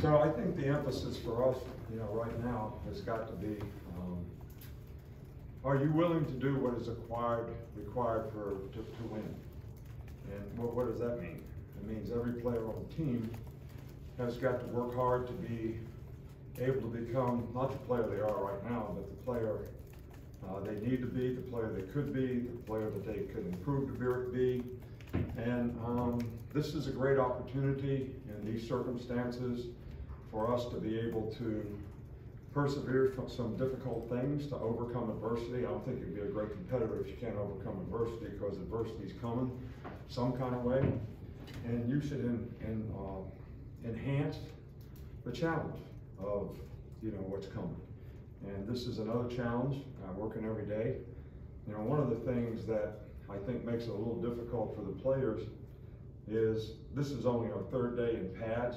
So I think the emphasis for us, right now has got to be, are you willing to do what is required to win? And what does that mean? It means every player on the team has got to work hard to be able to become not the player they are right now, but the player they need to be, the player they could be, the player that they could improve to be. And this is a great opportunity in these circumstances for us to be able to persevere from some difficult things, to overcome adversity. I don't think you'd be a great competitor if you can't overcome adversity, because adversity is coming some kind of way. And you should enhance the challenge of what's coming. And this is another challenge, working every day. One of the things that I think makes it a little difficult for the players is this is only our third day in pads,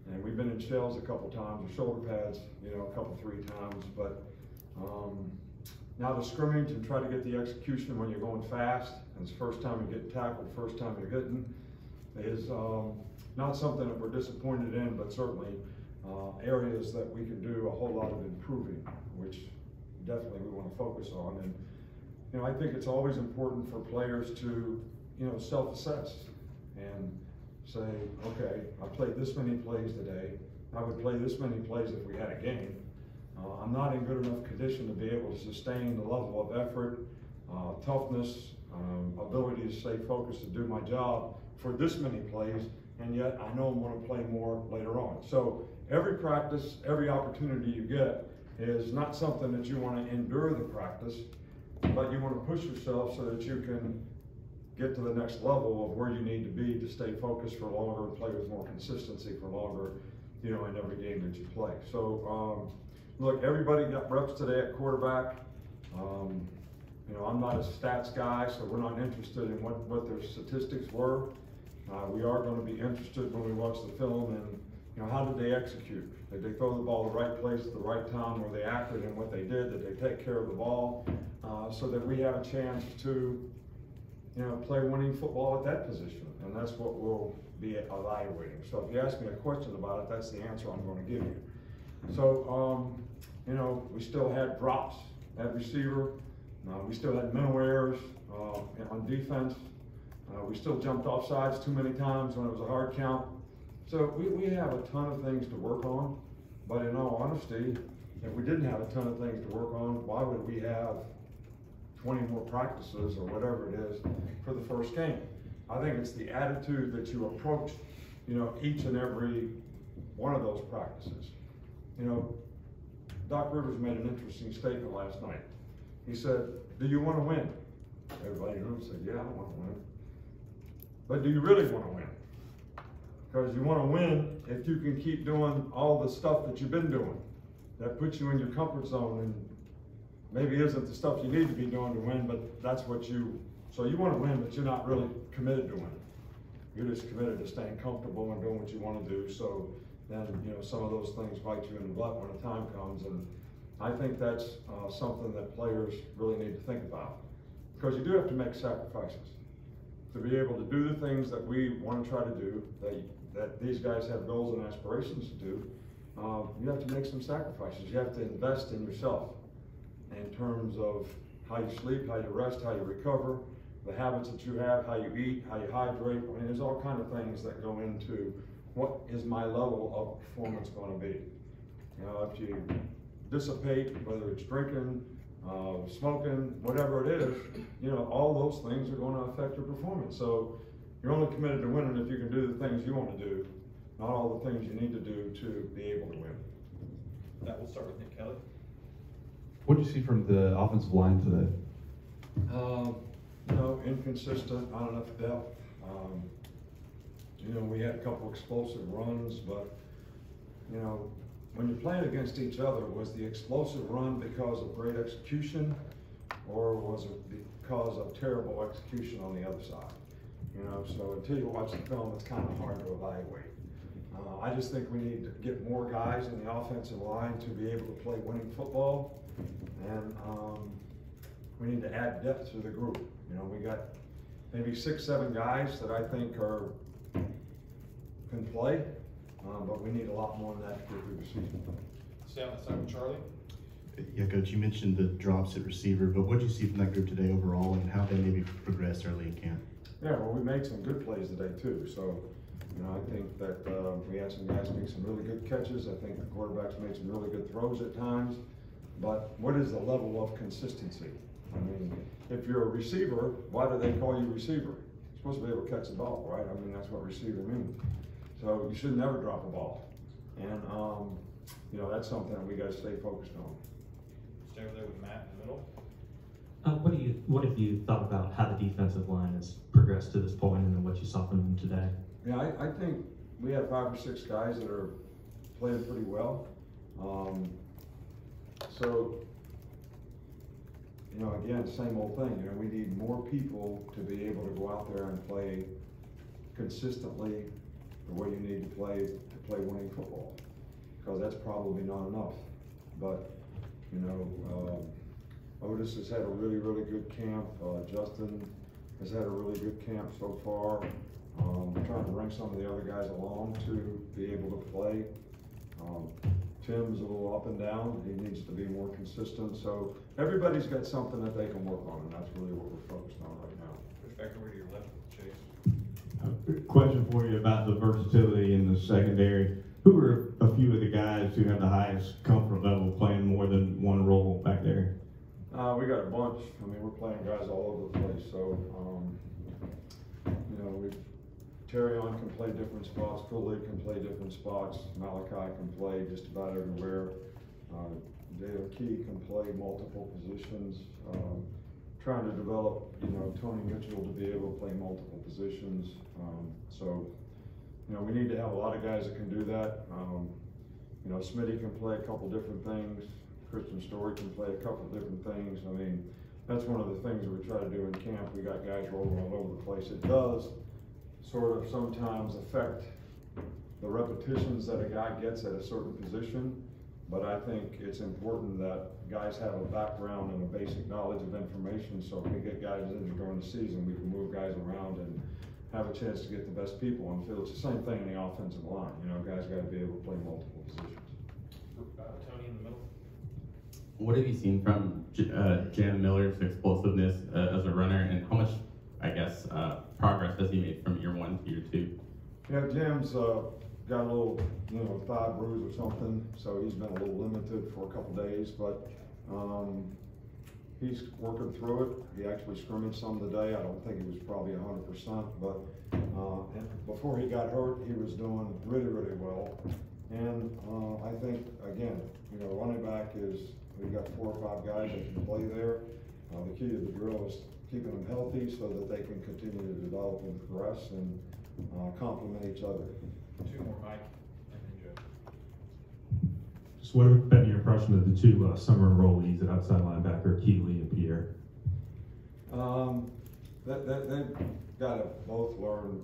and we've been in shells a couple times, or shoulder pads, a couple, 3 times. But now to scrimmage and try to get the execution when you're going fast, and it's the first time you're getting tackled, first time you're hitting, is not something that we're disappointed in, but certainly areas that we can do a whole lot of improving, which definitely we want to focus on. And I think it's always important for players to self-assess and say, okay, I played this many plays today. I would play this many plays if we had a game. I'm not in good enough condition to be able to sustain the level of effort, toughness, ability to stay focused to do my job for this many plays, and yet I know I'm going to play more later on. So every practice, every opportunity you get is not something that you want to endure the practice, but you want to push yourself so that you can get to the next level of where you need to be to stay focused for longer and play with more consistency for longer, in every game that you play. So, look, everybody got reps today at quarterback. I'm not a stats guy, so we're not interested in what their statistics were. We are going to be interested when we watch the film in, how did they execute? Did they throw the ball the right place at the right time? Were they accurate in what they did? Did they take care of the ball? So that we have a chance to, play winning football at that position. And that's what we'll be evaluating. So if you ask me a question about it, that's the answer I'm going to give you. So, we still had drops at receiver. We still had mental errors on defense. We still jumped off sides too many times when it was a hard count. So we have a ton of things to work on. But in all honesty, if we didn't have a ton of things to work on, why would we have 20 more practices or whatever it is for the first game? I think it's the attitude that you approach, each and every one of those practices. Doc Rivers made an interesting statement last night. He said, do you want to win? Everybody in the room said, yeah, I want to win. But do you really want to win? Because you want to win if you can keep doing all the stuff that you've been doing. That puts you in your comfort zone and maybe isn't the stuff you need to be doing to win, but that's what so you want to win, but you're not really committed to winning. You're just committed to staying comfortable and doing what you want to do. So then, some of those things bite you in the butt when the time comes. And I think that's something that players really need to think about, because you do have to make sacrifices to be able to do the things that we want to try to do, that these guys have goals and aspirations to do. You have to make some sacrifices. You have to invest in yourself in terms of how you sleep, how you rest, how you recover, the habits that you have, how you eat, how you hydrate. I mean, there's all kinds of things that go into what is my level of performance going to be. If you dissipate, whether it's drinking, smoking, whatever it is, all those things are going to affect your performance. So you're only committed to winning if you can do the things you want to do, not all the things you need to do to be able to win. That will start with Nick Kelly. What did you see from the offensive line today? Inconsistent, not enough depth. We had a couple explosive runs, but when you're playing against each other, was the explosive run because of great execution, or was it because of terrible execution on the other side? So until you watch the film, it's kind of hard to evaluate. I just think we need to get more guys in the offensive line to be able to play winning football, and we need to add depth to the group. We got maybe 6, 7 guys that I think can play, but we need a lot more than that to get through the season. Stay on that side with Charlie. Yeah, Coach, you mentioned the drops at receiver, but what did you see from that group today overall, and how they maybe progressed early in camp? Yeah, well, we made some good plays today too. So, I think that we had some guys make some really good catches. I think the quarterbacks made some really good throws at times. But what is the level of consistency? I mean, if you're a receiver, why do they call you receiver? You're supposed to be able to catch the ball, right? I mean, that's what receiver means. So you should never drop a ball. And, that's something that we got to stay focused on. Stay over there with Matt in the middle. What have you thought about how the defensive line has progressed to this point, and then what you saw from them today? Yeah, I think we have 5 or 6 guys that are playing pretty well. Again, same old thing. We need more people to be able to go out there and play consistently the way you need to play winning football, because that's probably not enough. But Otis has had a really, really good camp. Justin has had a really good camp so far. We're trying to bring some of the other guys along to be able to play. Tim's a little up and down. He needs to be more consistent. So everybody's got something that they can work on, and that's really what we're focused on right now. Push back over to your left, Chase. Question for you about the versatility in the secondary. Who are a few of the guys who have the highest comfort level playing more than one role back there? We got a bunch. We're playing guys all over the place. So, Terrion can play different spots. Cooley can play different spots. Malachi can play just about everywhere. Dale Key can play multiple positions. Trying to develop, Tony Mitchell to be able to play multiple positions. We need to have a lot of guys that can do that. Smitty can play a couple different things. Christian Story can play a couple different things. That's one of the things that we try to do in camp. We got guys rolling all over the place. It does sort of sometimes affect the repetitions that a guy gets at a certain position, but I think it's important that guys have a background and a basic knowledge of information, so if we get guys injured during the season, we can move guys around and have a chance to get the best people on the field. It's the same thing in the offensive line. Guys got to be able to play multiple positions. Tony in the middle. What have you seen from Jan Miller's explosiveness as a runner, and how much, progress has he made from year 1 to year 2? Yeah, Jam's got a little, thigh bruise or something, so he's been a little limited for a couple days, but he's working through it. He actually scrimmaged some today. I don't think he was probably 100%, but before he got hurt, he was doing really, really well. And I think, again, running back is, we've got 4 or 5 guys that can play there. The key to the drill is keeping them healthy so that they can continue to develop and progress and complement each other. 2 more, Mike, and then Joe. Just what have been your impression of the 2 summer enrollees at outside linebacker, Keeley and Pierre? They've got to both learn,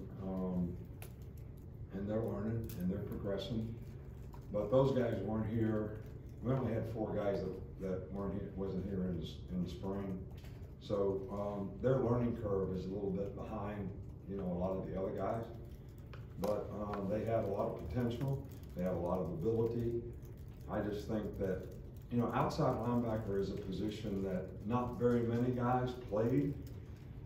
and they're learning and they're progressing. But those guys weren't here. We only had 4 guys that wasn't here in the spring. So their learning curve is a little bit behind, a lot of the other guys. But they have a lot of potential. They have a lot of ability. I just think that, outside linebacker is a position that not very many guys played.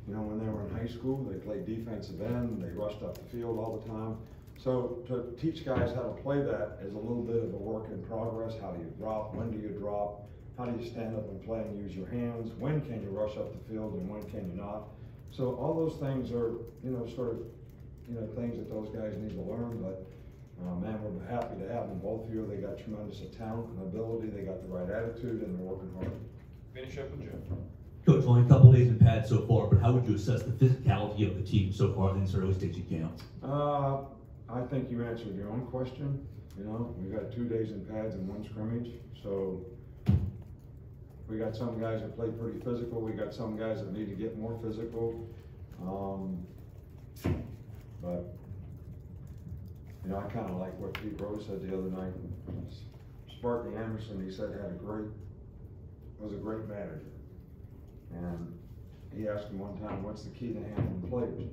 When they were in high school, they played defensive end. They rushed up the field all the time. So to teach guys how to play that is a little bit of a work in progress. How do you drop? When do you drop? How do you stand up and play and use your hands? When can you rush up the field and when can you not? So all those things are, things that those guys need to learn. But man, we're happy to have them both here. They got tremendous talent and ability. They got the right attitude and they're working hard. Finish up with Joe. Coach, only a couple days in pads so far, but how would you assess the physicality of the team so far in this early stage of camp? I think you answered your own question. We've got 2 days in pads and 1 scrimmage. So we got some guys that play pretty physical. We got some guys that need to get more physical. But I kind of like what Pete Rose said the other night. Sparky Anderson, he said, was a great manager. And he asked him one time, what's the key to handling players?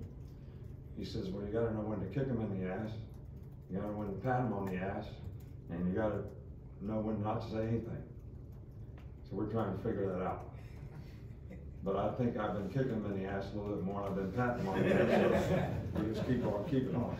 He says, well, you got to know when to kick them in the ass, You gotta know when to pat them on the ass, and you gotta know when not to say anything. So we're trying to figure that out. But I think I've been kicking them in the ass a little bit more, and I've been patting them on the ass, so we just keep on keeping on.